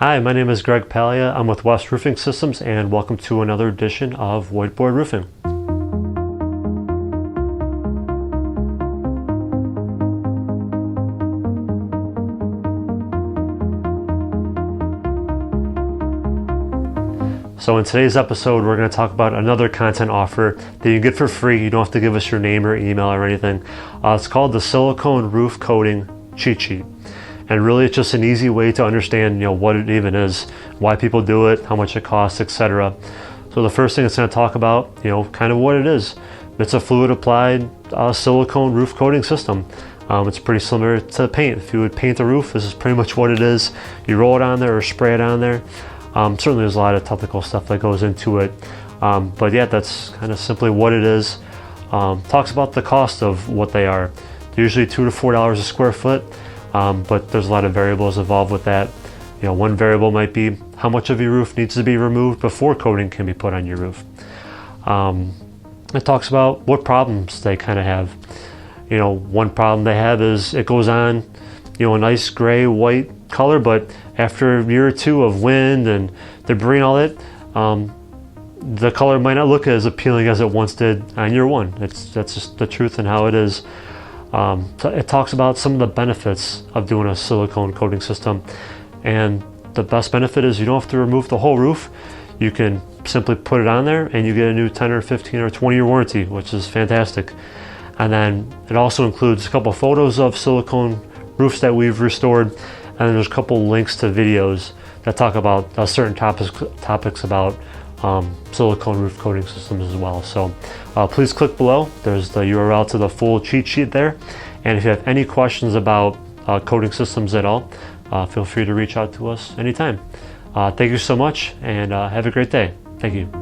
Hi, my name is Greg Palia. I'm with West Roofing Systems, and welcome to another edition of Whiteboard Roofing. So in today's episode, we're going to talk about another content offer that you can get for free. You don't have to give us your name or email or anything. It's called the Silicone Roof Coating Cheat Sheet. And really it's just an easy way to understand, what it even is, why people do it, how much it costs, etc. So the first thing it's going to talk about, kind of what it is. It's a fluid applied silicone roof coating system. It's pretty similar to paint. If you would paint a roof, this is pretty much what it is. You roll it on there or spray it on there. Certainly there's a lot of technical stuff that goes into it. But yeah, that's kind of simply what it is. Talks about the cost of what they are. They're usually $2 to $4 a square foot, but there's a lot of variables involved with that. One variable might be how much of your roof needs to be removed before coating can be put on your roof. It talks about what problems they kind of have. One problem they have is it goes on, a nice gray, white color, but after a year or two of wind and debris and all that, the color might not look as appealing as it once did on year one. That's just the truth and how it is. It talks about some of the benefits of doing a silicone coating system, and the best benefit is you don't have to remove the whole roof. You can simply put it on there and you get a new 10 or 15 or 20-year warranty, which is fantastic. And then it also includes a couple photos of silicone roofs that we've restored, and then there's a couple links to videos that talk about certain topics about silicone roof coating systems as well. So please click below. There's the URL to the full cheat sheet there. And if you have any questions about coating systems at all, feel free to reach out to us anytime. Thank you so much, and have a great day. Thank you.